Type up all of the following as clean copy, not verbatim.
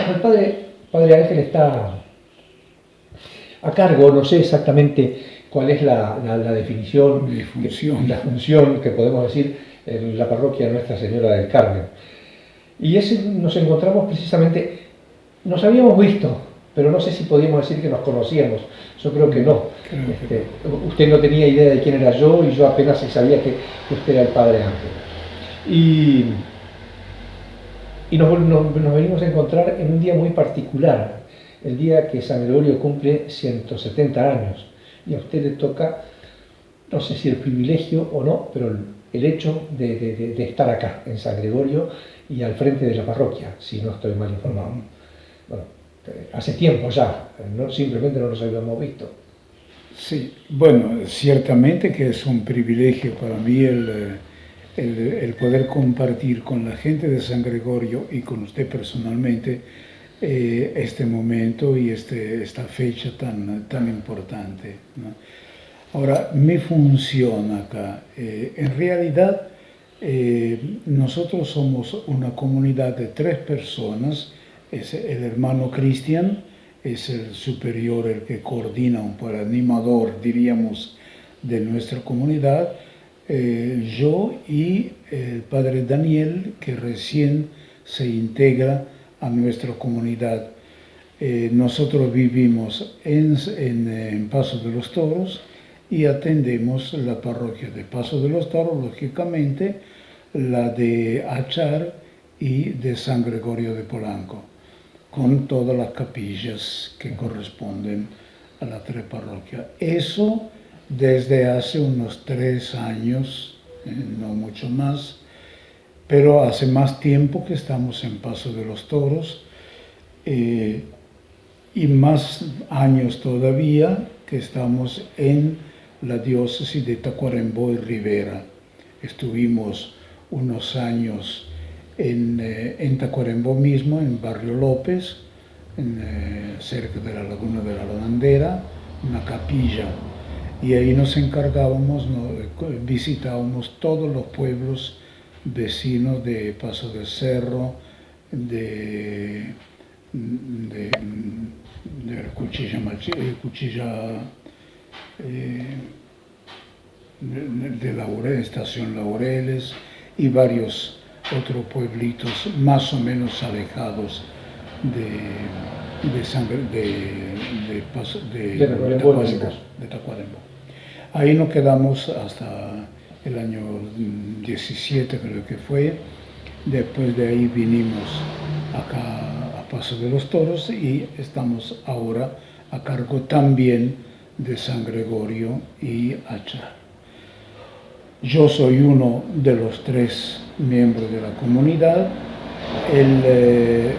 el padre Ángel está a cargo, no sé exactamente cuál es la definición, la función que podemos decir en la parroquia Nuestra Señora del Carmen. Y nos encontramos precisamente, nos habíamos visto, pero no sé si podíamos decir que nos conocíamos. Yo creo que no. Usted no tenía idea de quién era yo y yo apenas sabía que usted era el padre Ángel. Y nos venimos a encontrar en un día muy particular, el día que San Gregorio cumple 170 años. Y a usted le toca, no sé si el privilegio o no, pero el hecho de estar acá, en San Gregorio y al frente de la parroquia, si no estoy mal informado. Bueno, hace tiempo ya, simplemente no nos habíamos visto. Sí, bueno, ciertamente que es un privilegio para mí el poder compartir con la gente de San Gregorio y con usted personalmente este momento y esta fecha tan importante, ¿no? Ahora, mi función acá, en realidad nosotros somos una comunidad de 3 personas, es el hermano Cristian, es el superior, el que coordina, un poco el animador, diríamos, de nuestra comunidad, yo y el padre Daniel, que recién se integra a nuestra comunidad. Nosotros vivimos en Paso de los Toros y atendemos la parroquia de Paso de los Toros, lógicamente, la de Achar y de San Gregorio de Polanco, con todas las capillas que corresponden a las 3 parroquias. Eso desde hace unos 3 años, no mucho más, pero hace más tiempo que estamos en Paso de los Toros, y más años todavía que estamos en la diócesis de Tacuarembó y Rivera. Estuvimos unos años en Tacuarembó mismo, en Barrio López, cerca de la Laguna de la Lavandera, una capilla, y ahí nos encargábamos, visitábamos todos los pueblos vecinos de Paso del Cerro, de Estación Laureles y varios otros pueblitos más o menos alejados de Tacuarembó. Ahí nos quedamos hasta el año 17, creo que fue. Después de ahí vinimos acá a Paso de los Toros y estamos ahora a cargo también de San Gregorio y Achar. Yo soy uno de los 3 miembros de la comunidad, el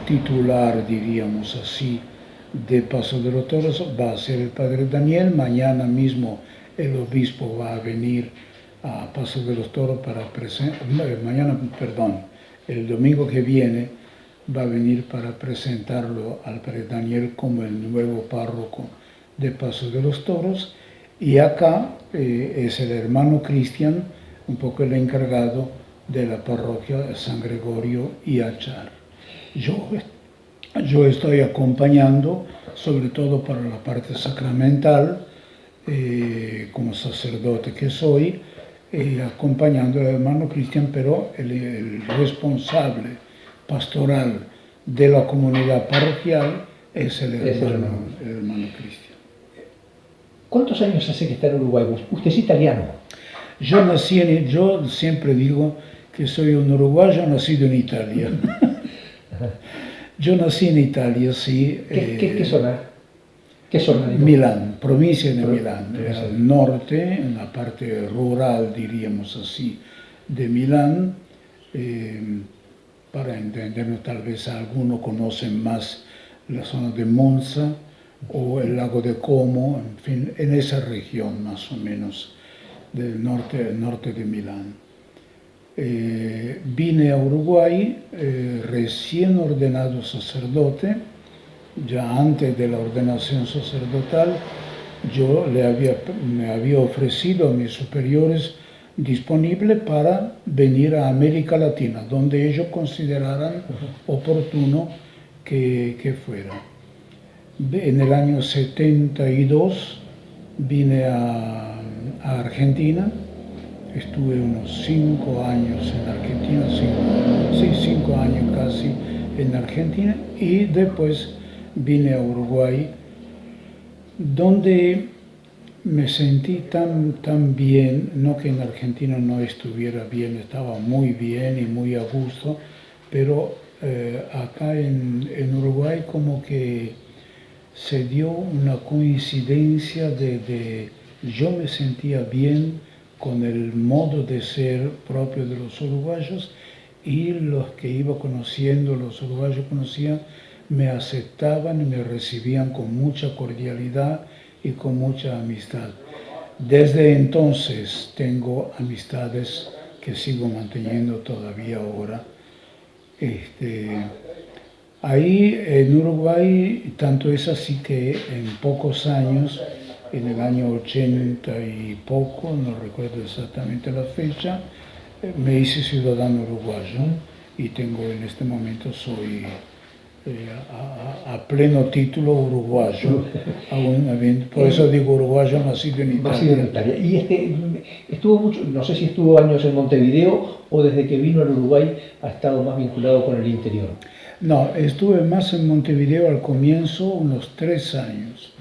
titular, diríamos así, de Paso de los Toros va a ser el padre Daniel. Mañana mismo el obispo va a venir a Paso de los Toros el domingo que viene va a venir para presentarlo al padre Daniel como el nuevo párroco de Paso de los Toros, y acá es el hermano Cristian, un poco el encargado de la parroquia San Gregorio y Achar. Yo estoy acompañando, sobre todo para la parte sacramental, como sacerdote que soy, acompañando al hermano Cristian, pero el responsable pastoral de la comunidad parroquial es el hermano Cristian. ¿Cuántos años hace que está en Uruguay? Usted es italiano. Yo siempre digo que soy un uruguayo nacido en Italia. Yo nací en Italia, sí. ¿Qué zona? ¿Qué zona? Milán, provincia de Milán, al norte, en la parte rural, diríamos así, de Milán. Para entendernos, tal vez algunos conocen más la zona de Monza o el lago de Como, en fin, en esa región más o menos del norte de Milán. Vine a Uruguay recién ordenado sacerdote. Ya antes de la ordenación sacerdotal, yo me había ofrecido a mis superiores disponible para venir a América Latina, donde ellos consideraran oportuno que fuera. En el año 72 vine a Argentina, estuve unos 5 años en Argentina, 5 años casi en Argentina, y después vine a Uruguay, donde me sentí tan bien, no que en Argentina no estuviera bien, estaba muy bien y muy a gusto, pero acá en Uruguay como que se dio una coincidencia de yo me sentía bien con el modo de ser propio de los uruguayos, y los que iba conociendo, los uruguayos conocían, me aceptaban y me recibían con mucha cordialidad y con mucha amistad. Desde entonces tengo amistades que sigo manteniendo todavía ahora. Ahí en Uruguay, tanto es así que en pocos años, en el año 80 y poco, no recuerdo exactamente la fecha, me hice ciudadano uruguayo y tengo en este momento, soy a pleno título uruguayo, por eso digo uruguayo nacido en Italia. Y estuvo mucho, no sé si estuvo años en Montevideo o desde que vino al Uruguay ha estado más vinculado con el interior. No, estuve más en Montevideo al comienzo, unos 3 años.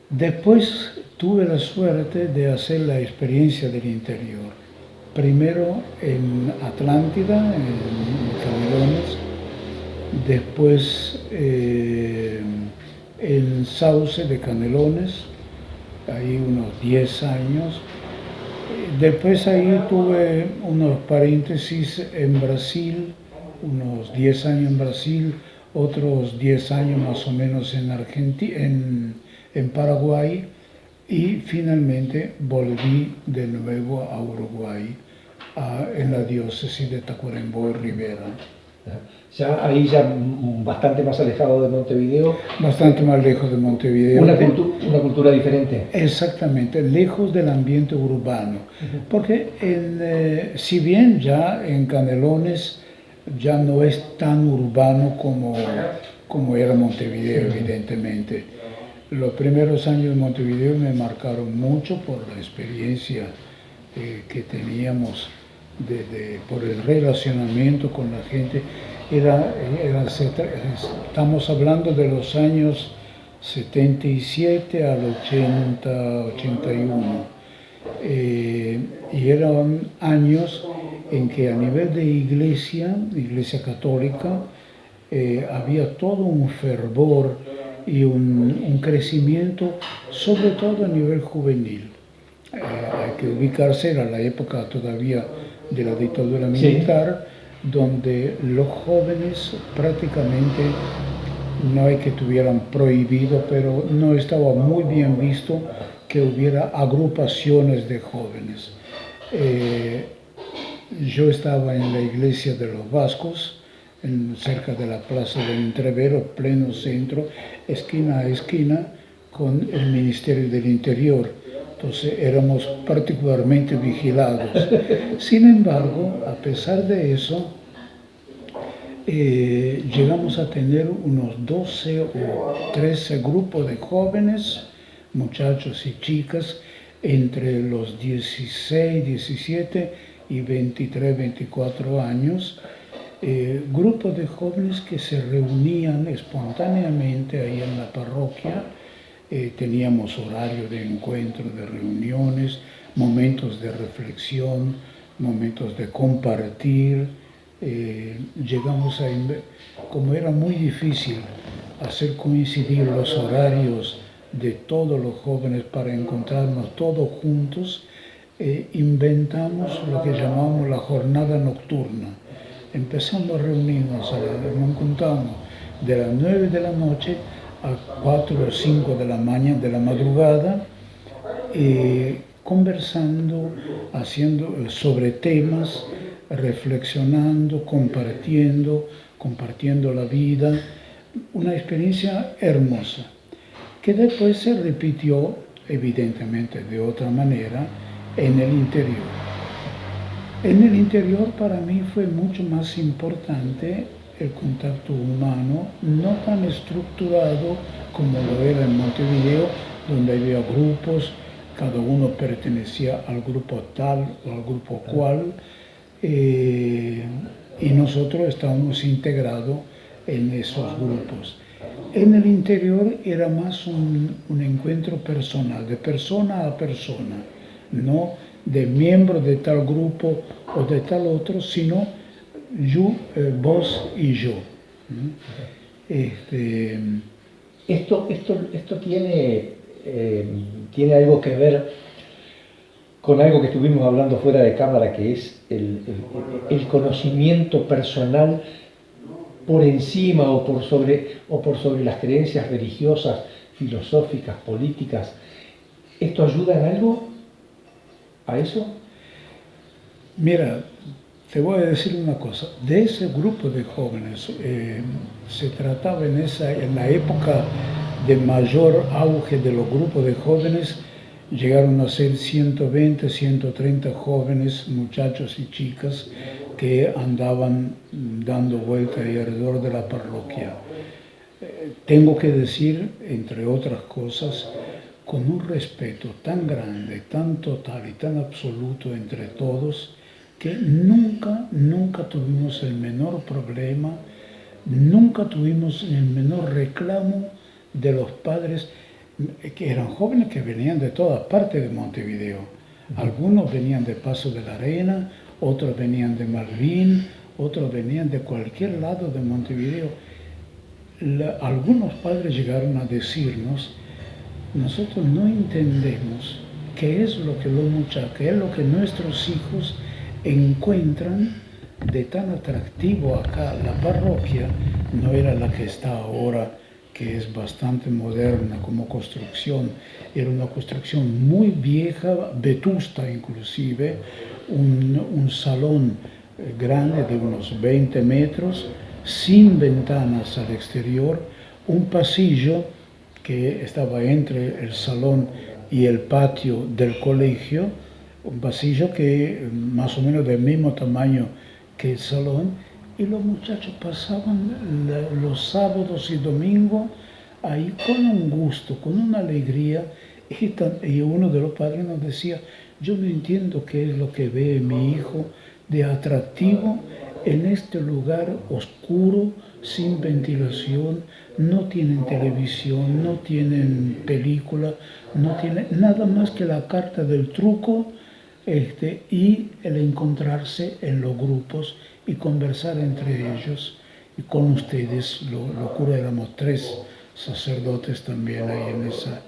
Después tuve la suerte de hacer la experiencia del interior. Primero en Atlántida, en Canelones, después en Sauce de Canelones, ahí unos 10 años. Después ahí tuve unos paréntesis en Brasil, unos 10 años en Brasil, otros 10 años más o menos en Argentina, en Paraguay, y finalmente volví de nuevo a Uruguay, en la diócesis de Tacuarembó y Rivera. Ya bastante más alejado de Montevideo. Bastante más lejos de Montevideo. Una cultura diferente. Exactamente, lejos del ambiente urbano. Porque si bien ya en Canelones ya no es tan urbano como era Montevideo, evidentemente. Los primeros años de Montevideo me marcaron mucho por la experiencia que teníamos por el relacionamiento con la gente. Estamos hablando de los años 77 al 80, 81. Y eran años en que a nivel de iglesia católica, había todo un fervor y un crecimiento, sobre todo a nivel juvenil. Hay que ubicarse, era la época todavía de la dictadura militar, sí, donde los jóvenes prácticamente, no es que tuvieran prohibido, pero no estaba muy bien visto que hubiera agrupaciones de jóvenes. Yo estaba en la iglesia de los Vascos, cerca de la plaza del Entrevero, pleno centro, esquina a esquina, con el Ministerio del Interior. Entonces éramos particularmente vigilados. Sin embargo, a pesar de eso, llegamos a tener unos 12 o 13 grupos de jóvenes, muchachos y chicas, entre los 16, 17 y 23, 24 años, grupos de jóvenes que se reunían espontáneamente ahí en la parroquia. Teníamos horario de encuentro, de reuniones, momentos de reflexión, momentos de compartir. Llegamos a, como era muy difícil hacer coincidir los horarios de todos los jóvenes para encontrarnos todos juntos, inventamos lo que llamamos la jornada nocturna. Empezamos a reunirnos, nos encontramos de las 9 de la noche a 4 o 5 de la mañana, de la madrugada, conversando, haciendo sobre temas, reflexionando, compartiendo la vida. Una experiencia hermosa, que después se repitió, evidentemente de otra manera, en el interior. En el interior para mí fue mucho más importante el contacto humano, no tan estructurado como lo era en Montevideo, donde había grupos, cada uno pertenecía al grupo tal o al grupo cual, y nosotros estábamos integrados en esos grupos. En el interior era más un encuentro personal, de persona a persona, no de miembro de tal grupo o de tal otro, sino yo, vos y yo. Esto tiene algo que ver con algo que estuvimos hablando fuera de cámara, que es el conocimiento personal por encima o por sobre las creencias religiosas, filosóficas, políticas. ¿Esto ayuda en algo a eso? Mira, te voy a decir una cosa. De ese grupo de jóvenes se trataba en la época de mayor auge de los grupos de jóvenes, llegaron a ser 120, 130 jóvenes, muchachos y chicas, que andaban dando vuelta alrededor de la parroquia. Tengo que decir, entre otras cosas, con un respeto tan grande, tan total y tan absoluto entre todos, que nunca tuvimos el menor problema, nunca tuvimos el menor reclamo de los padres, que eran jóvenes que venían de todas partes de Montevideo. Algunos venían de Paso de la Arena, otros venían de Malvín, otros venían de cualquier lado de Montevideo. Algunos padres llegaron a decirnos: nosotros no entendemos qué es lo que los muchachos, qué es lo que nuestros hijos encuentran de tan atractivo acá. La parroquia no era la que está ahora, que es bastante moderna como construcción. Era una construcción muy vieja, vetusta inclusive, un salón grande de unos 20 metros, sin ventanas al exterior, un pasillo que estaba entre el salón y el patio del colegio, un pasillo que más o menos del mismo tamaño que el salón, y los muchachos pasaban los sábados y domingos ahí con un gusto, con una alegría, y uno de los padres nos decía: yo no entiendo qué es lo que ve mi hijo de atractivo en este lugar oscuro, sin ventilación, no tienen televisión, no tienen película, no tienen nada más que la carta del truco, y el encontrarse en los grupos y conversar entre ellos. Y con ustedes, los curas, éramos 3 sacerdotes también ahí en esa.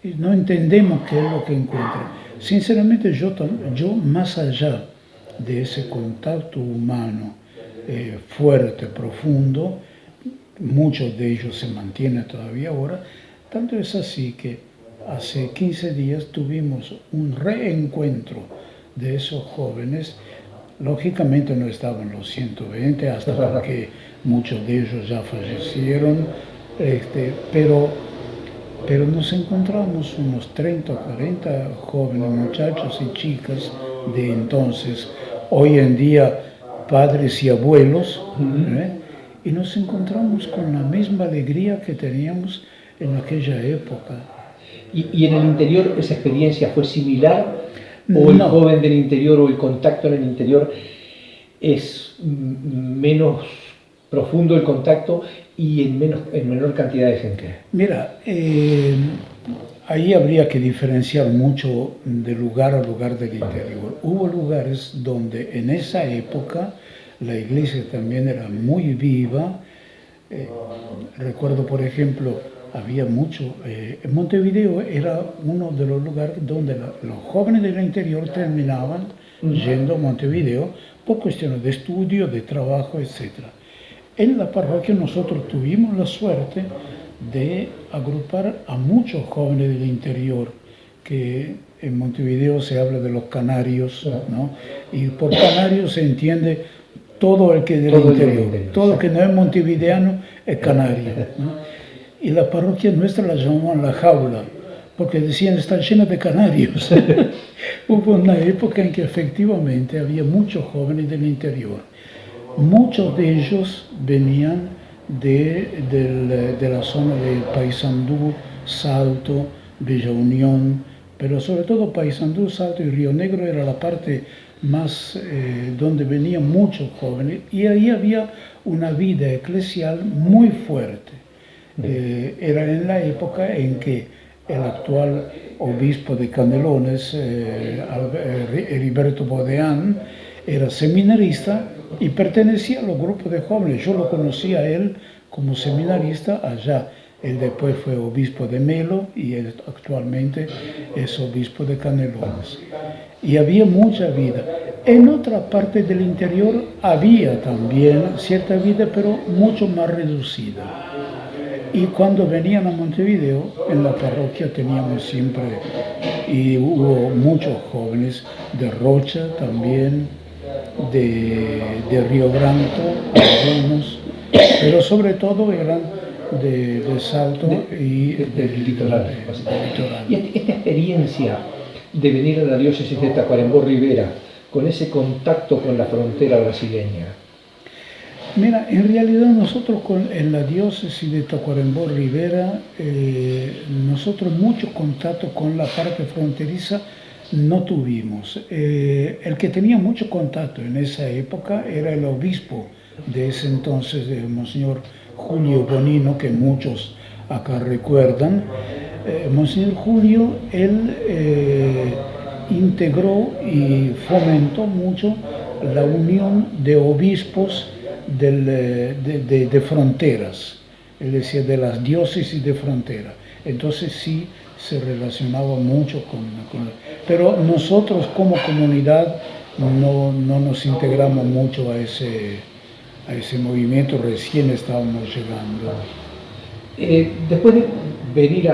Y no entendemos qué es lo que encuentran. Sinceramente, yo más allá de ese contacto humano fuerte, profundo, muchos de ellos se mantienen todavía ahora, tanto es así que hace 15 días tuvimos un reencuentro de esos jóvenes. Lógicamente no estaban los 120, hasta porque muchos de ellos ya fallecieron, pero nos encontramos unos 30 o 40 jóvenes, muchachos y chicas de entonces, hoy en día padres y abuelos, y nos encontramos con la misma alegría que teníamos en aquella época. ¿Y en el interior esa experiencia fue similar? ¿O el joven del interior o el contacto en el interior es menos profundo el contacto y en menor cantidad de gente? Mira, ahí habría que diferenciar mucho de lugar a lugar del interior. Hubo lugares donde en esa época la iglesia también era muy viva. Recuerdo, por ejemplo, había mucho. En Montevideo era uno de los lugares donde los jóvenes del interior terminaban yendo a Montevideo por cuestiones de estudio, de trabajo, etc. En la parroquia nosotros tuvimos la suerte de agrupar a muchos jóvenes del interior, que en Montevideo se habla de los canarios, ¿no? Y por canarios se entiende todo el que es del interior, todo el que no es montevideano es canario, ¿no? Y la parroquia nuestra la llamaban la jaula, porque decían: están llenas de canarios. Hubo una época en que efectivamente había muchos jóvenes del interior. Muchos de ellos venían de la zona de Paysandú, Salto, Villa Unión, pero sobre todo Paysandú, Salto y Río Negro era la parte más donde venían muchos jóvenes, y ahí había una vida eclesial muy fuerte. Era en la época en que el actual obispo de Canelones, Heriberto Bodeán, era seminarista y pertenecía a los grupos de jóvenes. Yo lo conocí a él como seminarista allá. Él después fue obispo de Melo y él actualmente es obispo de Canelones. Y había mucha vida. En otra parte del interior había también cierta vida, pero mucho más reducida. Y cuando venían a Montevideo, en la parroquia teníamos siempre, y hubo muchos jóvenes de Rocha también, de Río Branco, algunos, pero sobre todo eran de Salto y del litoral. Y esta experiencia de venir a la diócesis de Tacuarembó Rivera, con ese contacto con la frontera brasileña. Mira, en realidad nosotros en la diócesis de Tacuarembó Rivera, nosotros mucho contacto con la parte fronteriza no tuvimos. El que tenía mucho contacto en esa época era el obispo de ese entonces, de Monseñor Julio Bonino, que muchos acá recuerdan. Monseñor Julio, él integró y fomentó mucho la unión de obispos de fronteras, es decir, de las diócesis de frontera. Entonces sí se relacionaba mucho pero nosotros como comunidad no nos integramos mucho a ese movimiento, recién estábamos llegando. Después de venir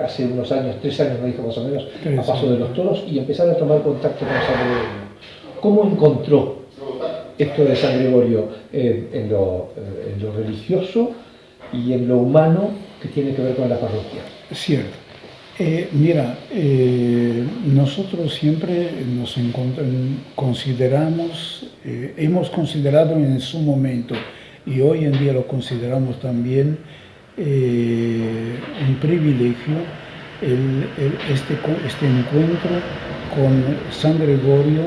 hace unos años, 3 años me dijo más o menos, a Paso de los Toros y empezar a tomar contacto con San Gregorio, ¿cómo encontró esto de San Gregorio en lo religioso y en lo humano que tiene que ver con la parroquia? Cierto. Mira, nosotros siempre hemos considerado en su momento, y hoy en día lo consideramos también un privilegio este encuentro con San Gregorio,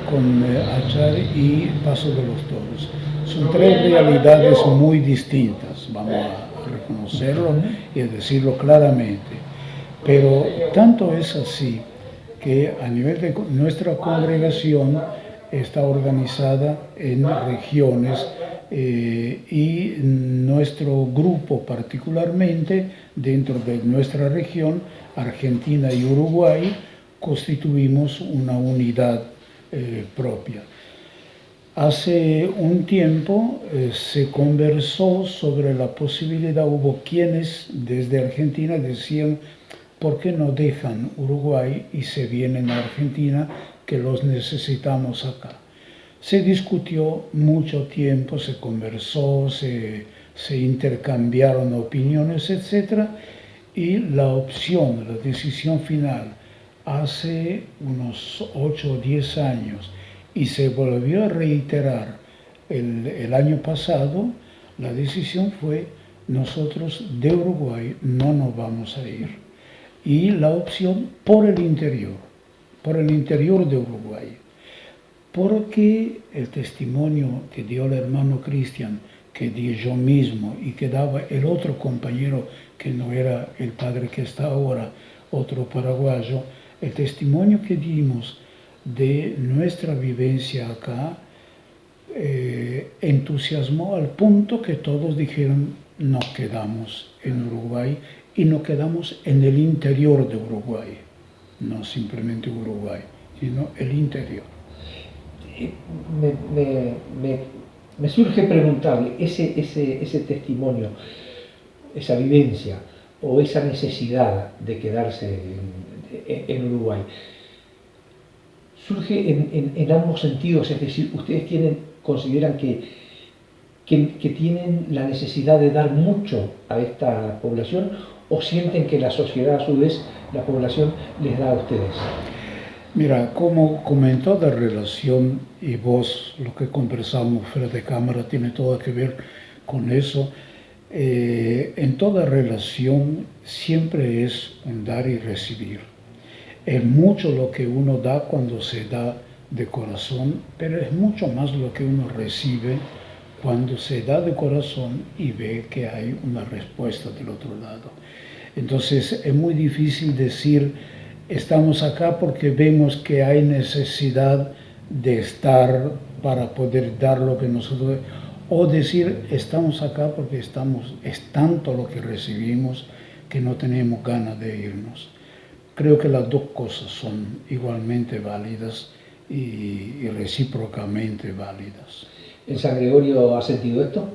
con Achar y Paso de los Toros. Son tres realidades muy distintas, vamos a reconocerlo y a decirlo claramente. Pero tanto es así que a nivel de nuestra congregación está organizada en regiones y nuestro grupo particularmente dentro de nuestra región, Argentina y Uruguay, constituimos una unidad propia. Hace un tiempo se conversó sobre la posibilidad, hubo quienes desde Argentina decían, ¿por qué no dejan Uruguay y se vienen a Argentina, que los necesitamos acá? Se discutió mucho tiempo, se conversó, se intercambiaron opiniones, etc. Y la opción, la decisión final, hace unos 8 o 10 años, y se volvió a reiterar el año pasado, la decisión fue, nosotros de Uruguay no nos vamos a ir. Y la opción por el interior de Uruguay. Porque el testimonio que dio el hermano Cristian, que di yo mismo y que daba el otro compañero que no era el padre que está ahora, otro paraguayo, el testimonio que dimos de nuestra vivencia acá entusiasmó al punto que todos dijeron, nos quedamos en Uruguay y nos quedamos en el interior de Uruguay, no simplemente Uruguay, sino el interior. Me surge preguntarle, ese testimonio, esa vivencia o esa necesidad de quedarse en Uruguay, surge en ambos sentidos, es decir, ustedes consideran que tienen la necesidad de dar mucho a esta población o sienten que la sociedad a su vez, la población, les da a ustedes. Mira, como en toda relación, y vos lo que conversamos fuera de cámara tiene todo que ver con eso, en toda relación siempre es un dar y recibir. Es mucho lo que uno da cuando se da de corazón, pero es mucho más lo que uno recibe cuando se da de corazón y ve que hay una respuesta del otro lado. Entonces es muy difícil decir estamos acá porque vemos que hay necesidad de estar para poder dar lo que nosotros, o decir estamos acá porque es tanto lo que recibimos que no tenemos ganas de irnos. Creo que las dos cosas son igualmente válidas y recíprocamente válidas. ¿En San Gregorio ha sentido esto?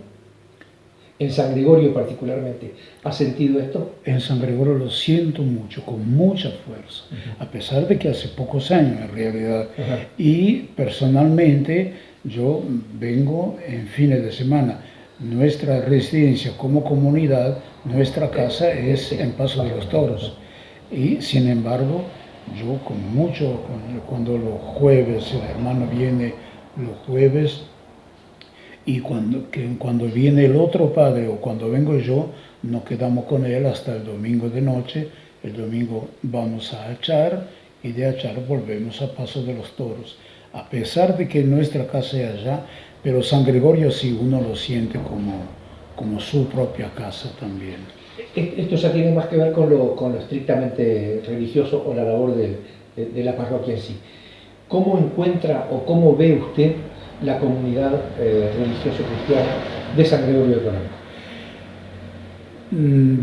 ¿En San Gregorio particularmente ha sentido esto? En San Gregorio lo siento mucho, con mucha fuerza, a pesar de que hace pocos años en realidad. Y personalmente yo vengo en fines de semana. Nuestra residencia como comunidad, nuestra casa es en Paso de los Toros. Y sin embargo, yo cuando los jueves, el hermano viene los jueves, y cuando viene el otro padre o cuando vengo yo, nos quedamos con él hasta el domingo de noche. El domingo vamos a Achar y de Achar volvemos a Paso de los Toros. A pesar de que nuestra casa es allá, pero San Gregorio sí uno lo siente como su propia casa también. Esto ya tiene más que ver con lo estrictamente religioso o la labor de la parroquia en sí. ¿Cómo encuentra o cómo ve usted la comunidad religioso-cristiana de San Gregorio de Toronto?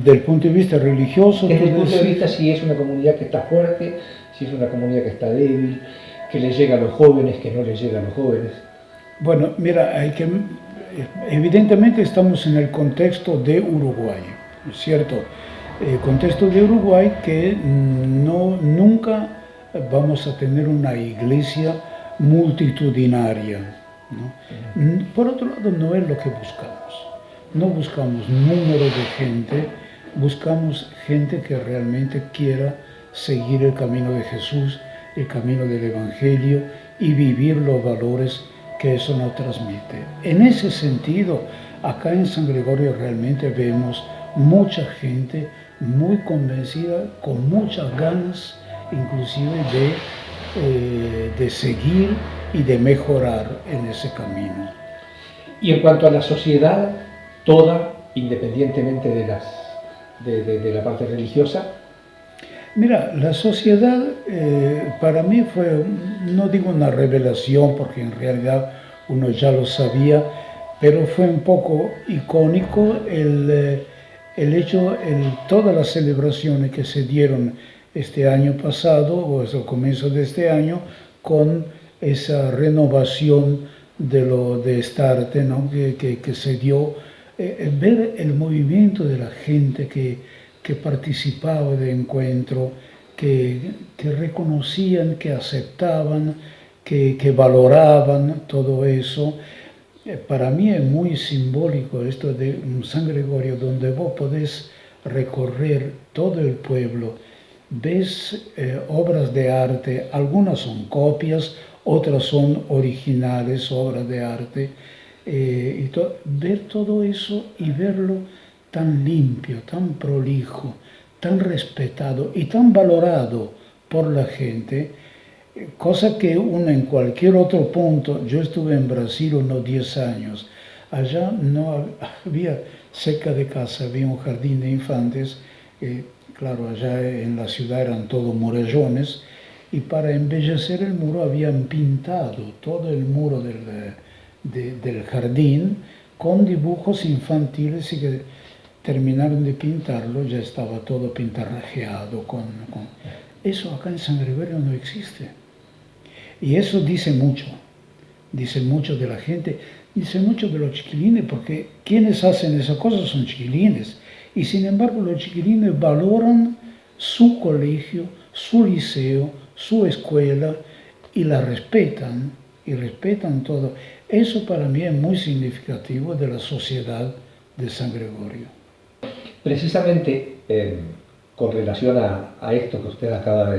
Del punto de vista religioso... Desde el punto de vista si es una comunidad que está fuerte, si es una comunidad que está débil, que le llega a los jóvenes, que no le llega a los jóvenes. Bueno, mira, evidentemente estamos en el contexto de Uruguay, ¿cierto? El contexto de Uruguay que nunca vamos a tener una iglesia multitudinaria, ¿no? Por otro lado, no es lo que buscamos. No buscamos número de gente, buscamos gente que realmente quiera seguir el camino de Jesús, el camino del Evangelio y vivir los valores que eso nos transmite. En ese sentido, acá en San Gregorio realmente vemos mucha gente muy convencida, con muchas ganas, inclusive de seguir y de mejorar en ese camino. Y en cuanto a la sociedad, toda, independientemente de la parte religiosa. Mira, la sociedad para mí fue, no digo una revelación, porque en realidad uno ya lo sabía, pero fue un poco icónico el hecho, todas las celebraciones que se dieron este año pasado, o es el comienzo de este año, con esa renovación de esta arte, ¿no? que se dio, ver el movimiento de la gente que participaba del encuentro, que reconocían, que aceptaban, que valoraban todo eso. Para mí es muy simbólico esto de un San Gregorio donde vos podés recorrer todo el pueblo, ves obras de arte, algunas son copias, otras son originales, obras de arte, ver todo eso y verlo tan limpio, tan prolijo, tan respetado y tan valorado por la gente, cosa que uno en cualquier otro punto, yo estuve en Brasil unos 10 años, allá no había, cerca de casa había un jardín de infantes, claro, allá en la ciudad eran todos murallones, y para embellecer el muro habían pintado todo el muro del jardín con dibujos infantiles y que terminaron de pintarlo, ya estaba todo pintarrajeado. Eso acá en San Gregorio no existe. Y eso dice mucho de la gente, dice mucho de los chiquilines, porque quienes hacen esas cosas son chiquilines. Y sin embargo los chiquilines valoran su colegio, su liceo, su escuela y la respetan, y respetan todo. Eso para mí es muy significativo de la sociedad de San Gregorio. Precisamente con relación a esto que usted acaba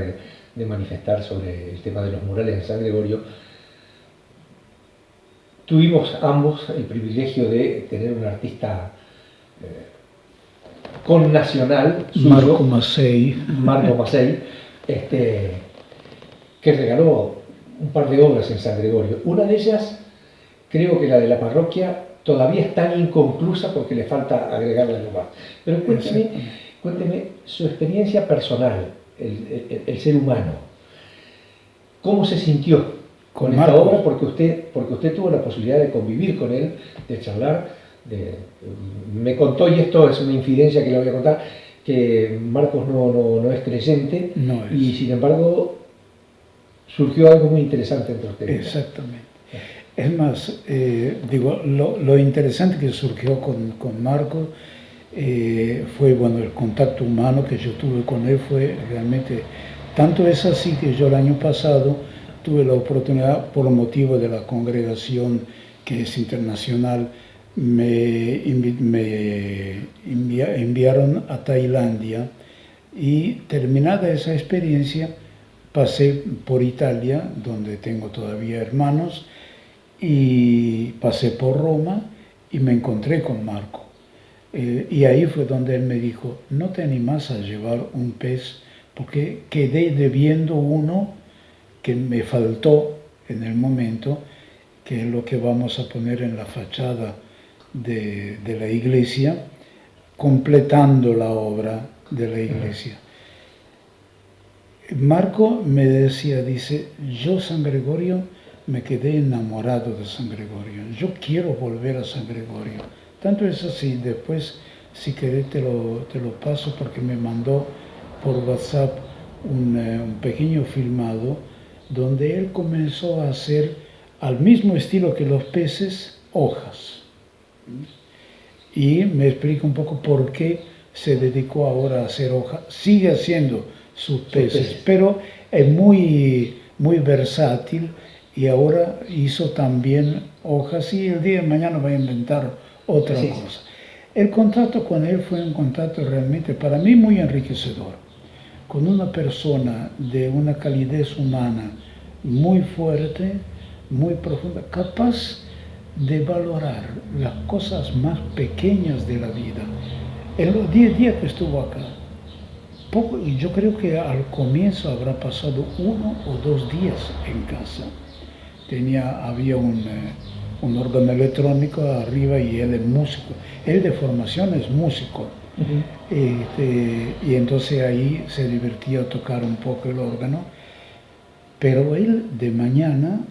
de manifestar sobre el tema de los murales en San Gregorio. Tuvimos ambos el privilegio de tener un artista connacional suyo, Marco Massey, que regaló un par de obras en San Gregorio. Una de ellas, creo que la de la parroquia, todavía está inconclusa porque le falta agregarle algo más. Pero cuénteme su experiencia personal, el ser humano. ¿Cómo se sintió con esta obra? Porque usted tuvo la posibilidad de convivir con él, de charlar. Me contó, y esto es una infidencia que le voy a contar, que Marcos no es creyente, y sin embargo surgió algo muy interesante entre ustedes. Exactamente. Es más, lo interesante que surgió con Marcos fue, bueno, el contacto humano que yo tuve con él fue realmente, tanto es así que yo el año pasado tuve la oportunidad, por motivo de la congregación que es internacional, me enviaron a Tailandia, y terminada esa experiencia pasé por Italia, donde tengo todavía hermanos, y pasé por Roma y me encontré con Marco. Y ahí fue donde él me dijo, no te animas a llevar un pez, porque quedé debiendo uno que me faltó en el momento, que es lo que vamos a poner en la fachada de la iglesia, completando la obra de la iglesia. Marco me decía, dice, yo San Gregorio me quedé enamorado de San Gregorio, yo quiero volver a San Gregorio. Tanto es así, después si querés te lo paso, porque me mandó por WhatsApp un pequeño filmado donde él comenzó a hacer, al mismo estilo que los peces, hojas. Y me explica un poco por qué se dedicó ahora a hacer hojas. Sigue haciendo sus peces, pero es muy versátil, y ahora hizo también hojas, y el día de mañana va a inventar otra cosa. El contacto con él fue un contacto realmente para mí muy enriquecedor, con una persona de una calidez humana muy fuerte, muy profunda, capaz de valorar las cosas más pequeñas de la vida. En los 10 días que estuvo acá, y yo creo que al comienzo habrá pasado 1 o 2 días en casa. Había un órgano electrónico arriba, y él es músico. Él de formación es músico. Y entonces ahí se divertía a tocar un poco el órgano. Pero él de mañana,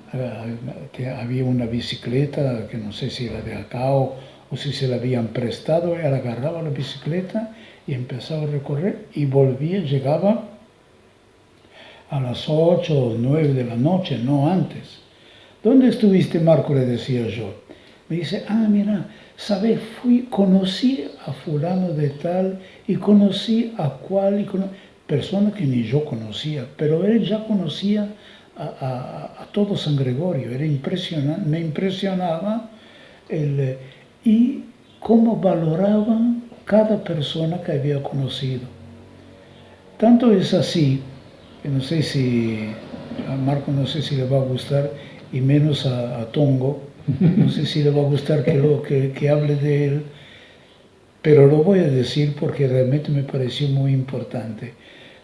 que había una bicicleta, que no sé si era de acá o si se la habían prestado, él agarraba la bicicleta y empezaba a recorrer, y volvía, llegaba a las 8 o 9 de la noche, no antes. ¿Dónde estuviste, Marco?, le decía yo. Me dice, mira, ¿sabes? Conocí a fulano de tal, y conocí a cual, persona que ni yo conocía, pero él ya conocía a todo San Gregorio. Era impresionante, me impresionaba y cómo valoraba cada persona que había conocido. Tanto es así, que no sé si a Marco, no sé si le va a gustar, y menos a Tongo, no sé si le va a gustar que hable de él, pero lo voy a decir porque realmente me pareció muy importante.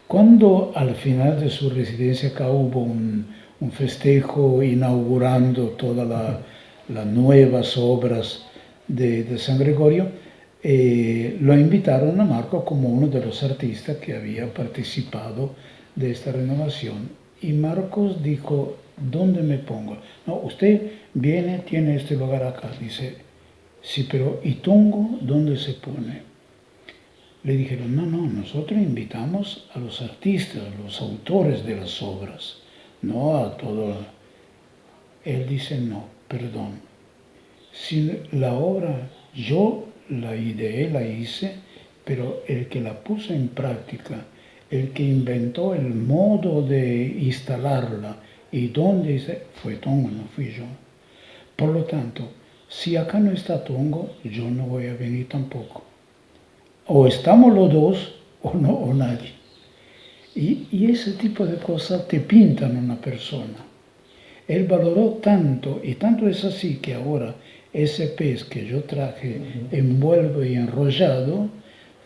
Cuando al final de su residencia acá hubo un festejo inaugurando todas las nuevas obras de San Gregorio, lo invitaron a Marco como uno de los artistas que había participado de esta renovación. Y Marcos dijo, ¿dónde me pongo? No, usted viene, tiene este lugar acá. Dice, sí, pero ¿y Tongo dónde se pone? Le dijeron, no, nosotros invitamos a los artistas, a los autores de las obras, no a todo. Él dice, no, perdón. Si la obra yo la ideé, la hice, pero el que la puso en práctica, el que inventó el modo de instalarla y dónde fue Tongo, no fui yo. Por lo tanto, si acá no está Tongo, yo no voy a venir tampoco. O estamos los dos o no, o nadie. Y ese tipo de cosas te pintan una persona. Él valoró tanto, y tanto es así que ahora ese pez que yo traje envuelto y enrollado,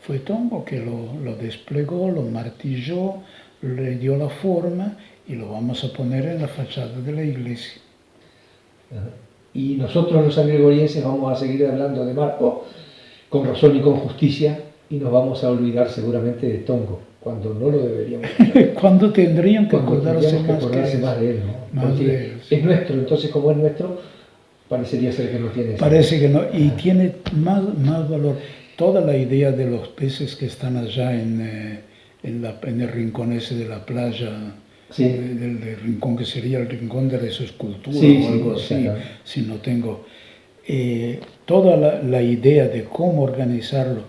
fue Tongo que lo desplegó, lo martilló, le dio la forma y lo vamos a poner en la fachada de la iglesia. Y nosotros los sangregorienses vamos a seguir hablando de Marco con razón y con justicia y nos vamos a olvidar seguramente de Tongo, cuando no lo deberíamos hacer. Cuando tendrían que Cuando acordarse más de él, ¿no? Más Porque de él, sí. es nuestro, entonces como es nuestro, parecería ser que no tiene eso. Parece que no, y tiene más valor. Toda la idea de los peces que están allá en el rincón ese de la playa, Sí. del rincón que sería el rincón de su escultura Sí, o algo sí, así, si no tengo. Toda la idea de cómo organizarlo,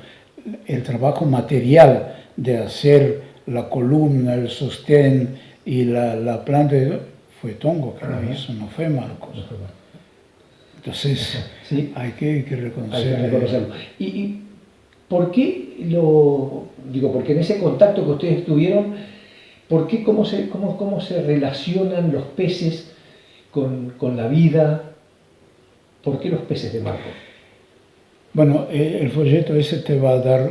el trabajo material de hacer la columna, el sostén y la planta, fue Tongo que lo hizo, no fue Marcos. No fue Marcos. Entonces, sí. hay que reconocerlo. Hay que reconocerlo. ¿Y por qué digo, porque en ese contacto que ustedes tuvieron, cómo se relacionan los peces con la vida? ¿Por qué los peces de Marcos? Bueno, el folleto ese te va a dar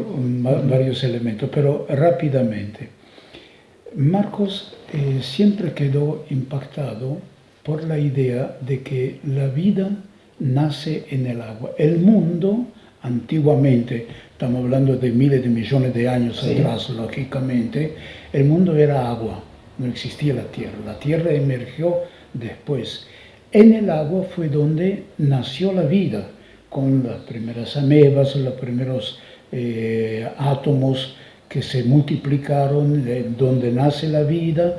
varios elementos, pero rápidamente. Marcos siempre quedó impactado por la idea de que la vida nace en el agua. El mundo, antiguamente, estamos hablando de miles de millones de años atrás, lógicamente, el mundo era agua, no existía la tierra emergió después. En el agua fue donde nació la vida, con las primeras amebas, los primeros átomos que se multiplicaron, donde nace la vida,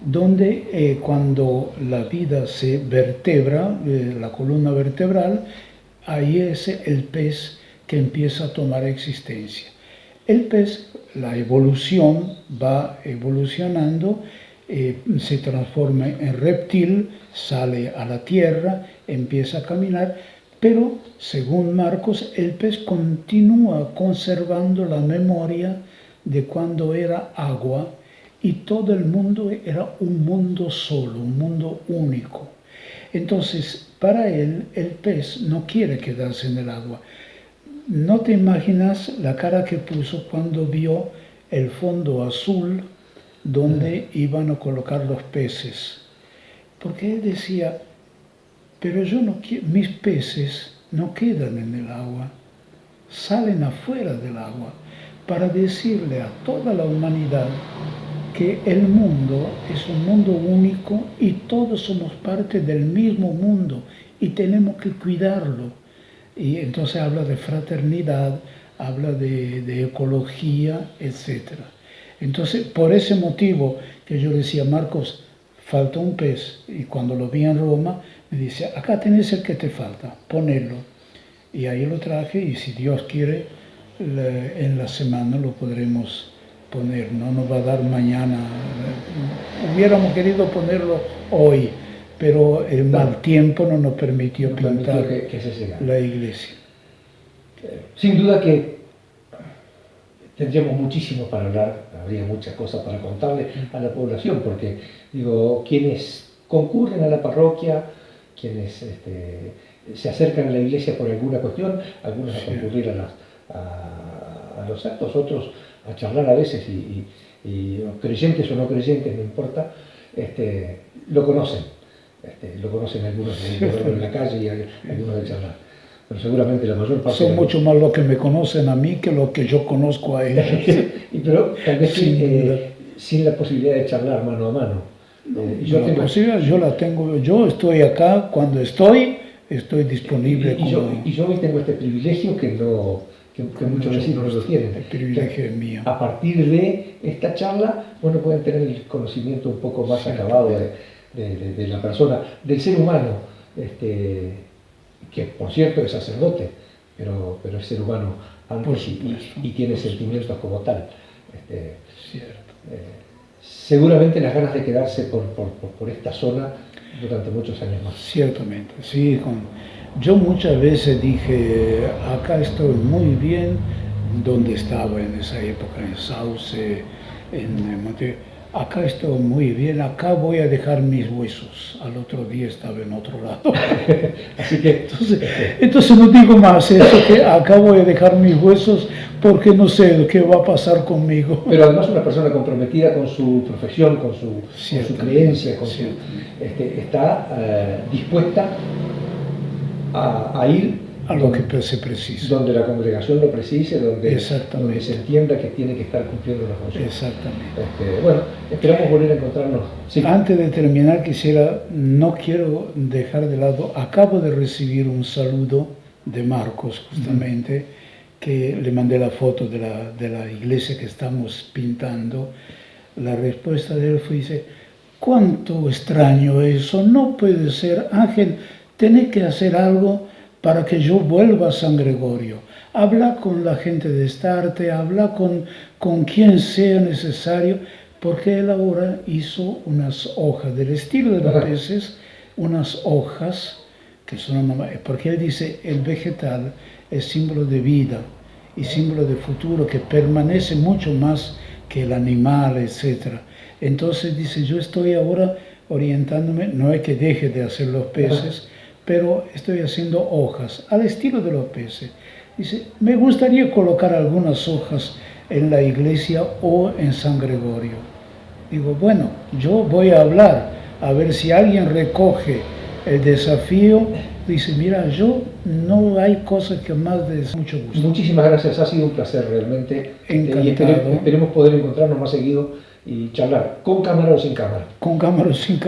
donde cuando la vida se vertebra, la columna vertebral, ahí es el pez que empieza a tomar existencia. El pez, la evolución, va evolucionando, se transforma en reptil, sale a la tierra, empieza a caminar, pero según Marcos, el pez continúa conservando la memoria de cuando era agua y todo el mundo era un mundo solo, un mundo único. Entonces, para él, el pez no quiere quedarse en el agua. No te imaginas la cara que puso cuando vio el fondo azul donde iban a colocar los peces. Porque él decía, pero yo no quiero, mis peces no quedan en el agua, salen afuera del agua, para decirle a toda la humanidad que el mundo es un mundo único y todos somos parte del mismo mundo y tenemos que cuidarlo. Y entonces habla de fraternidad, habla de ecología, etc. Entonces, por ese motivo que yo decía, Marcos, falta un pez, y cuando lo vi en Roma, me dice, acá tenés el que te falta, ponelo. Y ahí lo traje y si Dios quiere, en la semana lo podremos poner, no nos va a dar mañana. Hubiéramos querido ponerlo hoy, pero el mal tiempo no nos permitió pintar la iglesia. Sin duda que tendríamos muchísimo para hablar, habría muchas cosas para contarle a la población, porque digo, quienes concurren a la parroquia, quienes se acercan a la iglesia por alguna cuestión, algunos a concurrir a los actos, otros a charlar a veces, y creyentes o no creyentes, no importa, lo conocen algunos de verlo en la calle y algunos de charlar. Pero seguramente la mayor parte... Son mucho más los que me conocen a mí que los que yo conozco a ellos. Pero tal vez sin la posibilidad de charlar mano a mano. Yo la tengo, yo estoy acá, cuando estoy disponible. Y yo hoy tengo este privilegio que muchos vecinos no lo tienen. El privilegio es mío. A partir de esta charla, bueno, pueden tener el conocimiento un poco más acabado de la persona, del ser humano, que por cierto es sacerdote, pero es ser humano antes y tiene sentimientos como tal. Seguramente las ganas de quedarse por esta zona durante muchos años más. Ciertamente, sí. Yo muchas veces dije, acá estoy muy bien donde estaba en esa época, en Sauce, en Monte, acá estoy muy bien, acá voy a dejar mis huesos. Al otro día estaba en otro lado. Así que, Entonces no digo más eso, que acá voy a dejar mis huesos porque no sé qué va a pasar conmigo. pero además una persona comprometida con su profesión, con su creencia, está dispuesta a ir A lo que se precisa. donde la congregación lo precise, donde se entienda que tiene que estar cumpliendo una función. Exactamente. Bueno, esperamos volver a encontrarnos. Sí. Antes de terminar, no quiero dejar de lado, acabo de recibir un saludo de Marcos, justamente, que le mandé la foto de la iglesia que estamos pintando. La respuesta de él fue, dice, cuánto extraño eso, no puede ser, Ángel, tenés que hacer algo para que yo vuelva a San Gregorio. Habla con la gente de Estarte, habla con quien sea necesario, porque él ahora hizo unas hojas, del estilo de los peces, unas hojas, que son porque él dice, el vegetal es símbolo de vida y símbolo de futuro, que permanece mucho más que el animal, etc. Entonces dice, yo estoy ahora orientándome, no es que deje de hacer los peces, pero estoy haciendo hojas, al estilo de los peces. Dice, me gustaría colocar algunas hojas en la iglesia o en San Gregorio. Digo, bueno, yo voy a hablar, a ver si alguien recoge el desafío. Dice, mira, no hay cosa que más de mucho gusto. Muchísimas gracias, ha sido un placer realmente. Encantado. Y esperemos poder encontrarnos más seguido y charlar, con cámara o sin cámara. Con cámara o sin cámara.